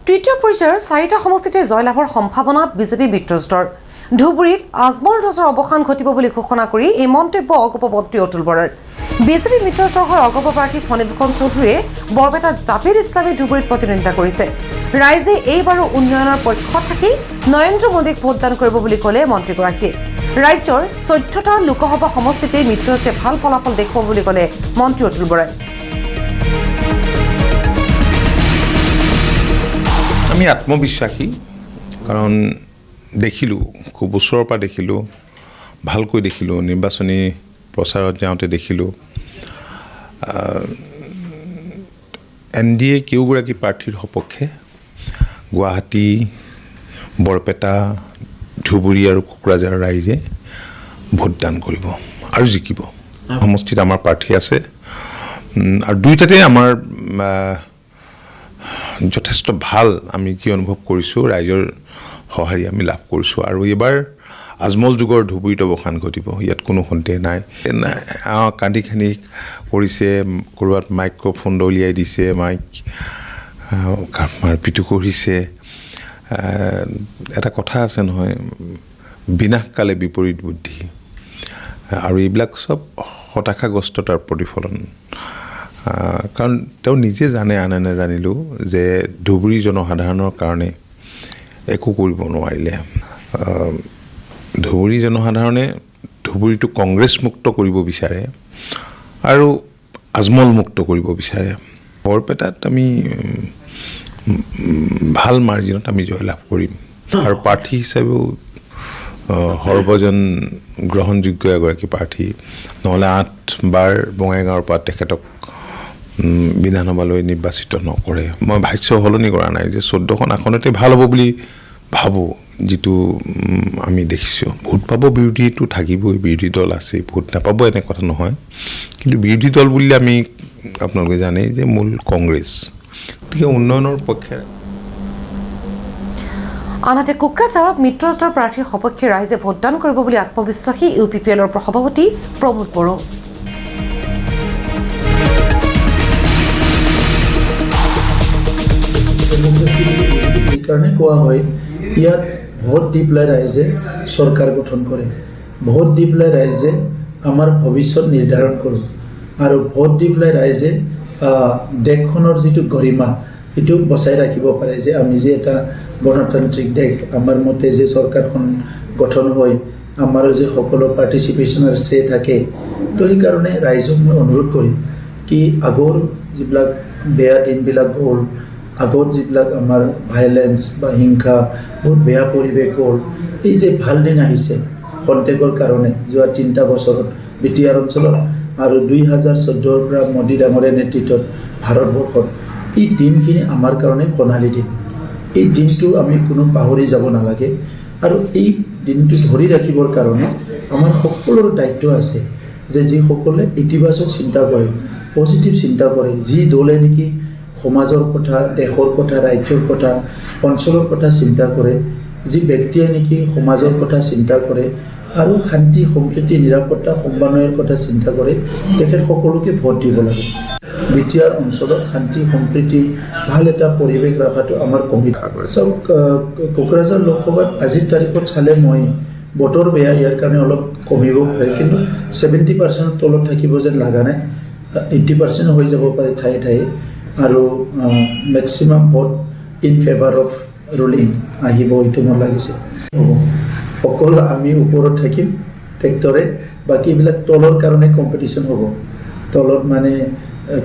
তৃতীয় পৰ্যায়ৰ 4টা সমষ্টিতে জয়লাভৰ সম্ভাৱনা বিজেপি মিত্ৰজোঁটৰ। ধুবুৰীত আজমল ৰাজৰ অৱসান ঘটিব বুলি ঘোষণা কৰি এই মন্তব্য অগপ মন্ত্ৰী অতুল বৰাৰ। বিজেপি মিত্ৰজোঁটৰ হৈ অগপ প্ৰাৰ্থী ফণীভূষণ চৌধুৰীয়ে বৰপেটাত জাভেদ ইছলামী ধুবুৰীত প্ৰতিদ্বন্দ্বিতা কৰিছে। ৰাইজে এইবাৰো উন্নয়নৰ পক্ষত থাকি নৰেন্দ্ৰ মোদীক ভোটদান কৰিব বুলি ক'লে মন্ত্ৰীগৰাকীয়ে। ৰাজ্যৰ 14টা লোকসভা সমষ্টিতে মিত্ৰজোঁটে ভাল ফলাফল দেখুৱাব বুলি ক'লে মন্ত্ৰী অতুল বৰাই। আমি আত্মবিশ্বাসী, কাৰণ দেখিলোঁ, খুব ওচৰৰ পৰা দেখিলোঁ, ভালকৈ দেখিলোঁ, নিৰ্বাচনী প্ৰচাৰত যাওঁতে দেখিলোঁ NDA কেওগৰাকী প্ৰাৰ্থীৰ সপক্ষে গুৱাহাটী, বৰপেটা, ধুবুৰী আৰু কোকৰাঝাৰ ৰাইজে ভোটদান কৰিব আৰু জিকিব। সমষ্টিত আমাৰ প্ৰাৰ্থী আছে আৰু দুইটাতে আমাৰ যথেষ্ট ভাল আমি যি অনুভৱ কৰিছোঁ, ৰাইজৰ সঁহাৰি আমি লাভ কৰিছোঁ আৰু এইবাৰ আজমল যুগৰ ধুবুৰীত অৱসান ঘটিব, ইয়াত কোনো সন্দেহ নাই। কান্দি খান্দি কৰিছে, ক'ৰবাত মাইক্ৰফোন দলিয়াই দিছে, মাৰপিটো কৰিছে। এটা কথা আছে নহয়, বিনাশকালে বিপৰীত বুদ্ধি, আৰু এইবিলাক চব হতাশাগ্ৰস্ততাৰ প্ৰতিফলন। কাৰণ তেওঁ নিজে জানে, আনে নাজানিলেও, যে ধুবুৰী জনসাধাৰণৰ কাৰণে একো কৰিব নোৱাৰিলে। ধুবুৰী জনসাধাৰণে ধুবুৰীটো কংগ্ৰেছ মুক্ত কৰিব বিচাৰে আৰু আজমল মুক্ত কৰিব বিচাৰে। বৰপেটাত আমি ভাল মাৰ্জিনত আমি জয়লাভ কৰিম আৰু প্ৰাৰ্থী হিচাপেও সৰ্বজন গ্ৰহণযোগ্য এগৰাকী প্ৰাৰ্থী, নহ'লে 8 বাৰ বঙাইগাঁৱৰ পৰা তেখেতক বিধানসভালৈ নিৰ্বাচিত নকৰে। মই ভাষ্য সলনি কৰা নাই যে 14খন আসনতে ভাল হ'ব বুলি ভাবোঁ, যিটো আমি দেখিছোঁ। ভোট পাব বিৰোধীটো থাকিবই, বিৰোধী দল আছে, ভোট নাপাব এনে কথা নহয়, কিন্তু বিৰোধী দল বুলিলে আমি আপোনালোকে জানেই যে মূল কংগ্ৰেছ, গতিকে উন্নয়নৰ পক্ষে। আনহাতে কোকৰাঝাৰত মিত্ৰজোঁটৰ প্ৰাৰ্থীৰ সপক্ষে ৰাইজে ভোটদান কৰিব বুলি আত্মবিশ্বাসী UPPLৰ সভাপতি প্ৰমোদ বড়ো। সেইকাৰণে কোৱা হয়, ইয়াত ভোট দি পেলাই ৰাইজে চৰকাৰ গঠন কৰে, ভোট দি পেলাই ৰাইজে আমাৰ ভৱিষ্যত নিৰ্ধাৰণ কৰোঁ, আৰু ভোট দি পেলাই ৰাইজে দেশখনৰ যিটো গৰিমা সেইটো বচাই ৰাখিব পাৰে, যে আমি যে এটা গণতান্ত্ৰিক দেশ, আমাৰ মতে যে চৰকাৰখন গঠন হয়, আমাৰো যে সকলো পাৰ্টিচিপেশ্যনৰ চে থাকে। তো সেইকাৰণে ৰাইজক মই অনুৰোধ কৰিম কি আগৰ যিবিলাক বেয়া দিনবিলাক গ'ল, আগত যিবিলাক আমাৰ ভাইলেঞ্চ বা হিংসা, বহুত বেয়া পৰিৱেশ গ'ল, এই যে ভাল দিন আহিছে খন্তেকৰ কাৰণে যোৱা 3টা বছৰত BTR অঞ্চলত আৰু 2014ৰ পৰা মোদী ডাঙৰীয়াৰ নেতৃত্বত ভাৰতবৰ্ষত, এই দিনখিনি আমাৰ কাৰণে সোণালী দিন। এই দিনটো আমি কোনো পাহৰি যাব নালাগে, আৰু এই দিনটো ধৰি ৰাখিবৰ কাৰণে আমাৰ সকলোৰে দায়িত্ব আছে, যে যিসকলে ইতিবাচক চিন্তা কৰে, পজিটিভ চিন্তা কৰে, যি দলে নেকি সমাজৰ কথা, দেশৰ কথা, ৰাজ্যৰ কথা, অঞ্চলৰ কথা চিন্তা কৰে, যি ব্যক্তিয়ে নেকি সমাজৰ কথা চিন্তা কৰে আৰু শান্তি, সম্প্ৰীতি, নিৰাপত্তা, সমন্বয়ৰ কথা চিন্তা কৰে, তেখেত সকলোকে ভোট দিব লাগে। BTR অঞ্চলত শান্তি, সম্প্ৰীতি, ভাল এটা পৰিৱেশ ৰখাটো আমাৰ কমিটমেণ্ট। চাওক, কোকৰাঝাৰ লোকসভাত আজিৰ তাৰিখত চালে মই বতৰ বেয়া, ইয়াৰ কাৰণে অলপ কমিব পাৰে, কিন্তু 70% তলত থাকিব যেন লগা নাই, 80% হৈ যাব পাৰে ঠায়ে ঠায়ে, আৰু maximum vote in favour of ruling আহিব, এইটো মোৰ লাগিছে। অকল আমি ওপৰত থাকিম ট্ৰেক্টৰে, বাকীবিলাক তলৰ কাৰণে কম্পিটিশ্যন হ'ব। তলত মানে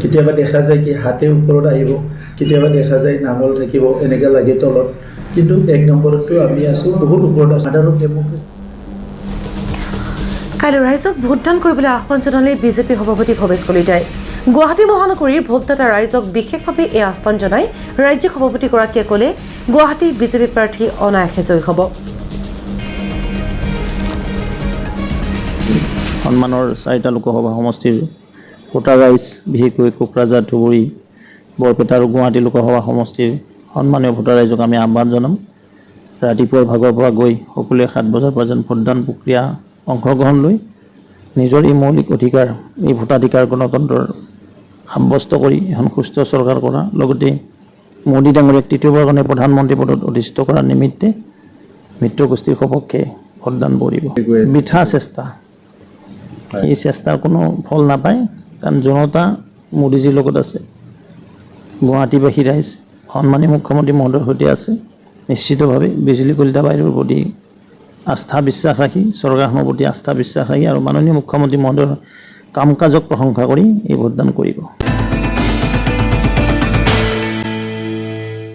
কেতিয়াবা দেখা যায় কি হাতে ওপৰত আহিব, কেতিয়াবা দেখা যায় নাঙল থাকিব, এনেকৈ লাগে তলত, কিন্তু 1 নম্বৰতো আমি আছোঁ, বহুত ওপৰত আছোঁ। সাধাৰণ ডেম'ক্ৰেচি। কাইলৈ ৰাইজক ভোটদান কৰিবলৈ আহ্বান জনালে বিজেপি সভাপতি ভৱেশ কলিতাই। গুৱাহাটী মহানগৰীৰ ভোটদাতা ৰাইজক বিশেষভাৱে এই আহ্বান জনাই ৰাজ্যিক সভাপতিগৰাকীয়ে ক'লে, গুৱাহাটী বিজেপি প্ৰাৰ্থী অনায়াসে জয়ী হ'ব। সন্মানৰ 4টা লোকসভা সমষ্টিৰ ভোটাৰ ৰাইজ, বিশেষকৈ কোকৰাঝাৰ, ধুবুৰী, বৰপেটা আৰু গুৱাহাটী লোকসভা সমষ্টিৰ সন্মানীয় ভোটাৰ ৰাইজক আমি আহ্বান জনাম, ৰাতিপুৱাৰ ভাগৰ পৰা গৈ সকলোৱে 7 বজাৰ পৰা যেন ভোটদান প্ৰক্ৰিয়া অংশগ্ৰহণ লৈ নিজৰ এই মৌলিক অধিকাৰ, এই ভোটাধিকাৰ গণতন্ত্ৰৰ সাব্যস্ত কৰি এখন সুস্থ চৰকাৰ কৰা, লগতে মোদী ডাঙৰীয়াক তৃতীয়বাৰৰ কাৰণে প্ৰধানমন্ত্ৰী পদত অধিষ্ঠিত কৰাৰ নিমিত্তে মিত্ৰ গোষ্ঠীৰ সপক্ষে ভোটদান কৰিব। বৃথা চেষ্টা, এই চেষ্টাৰ কোনো ফল নাপায়, কাৰণ জনতা মোদীজীৰ লগত আছে, গুৱাহাটীবাসী ৰাইজ সন্মানীয় মুখ্যমন্ত্ৰী মহোদয়ৰ সৈতে আছে। নিশ্চিতভাৱে বিজুলী কলিতা বাইদেউৰ প্ৰতি আস্থা বিশ্বাস ৰাখি, চৰকাৰখনৰ প্ৰতি আস্থা বিশ্বাস ৰাখি আৰু মাননীয় মুখ্যমন্ত্ৰী মহোদয়ৰ কাম কাজক প্ৰশংসা কৰি এই ভোটদান কৰিব।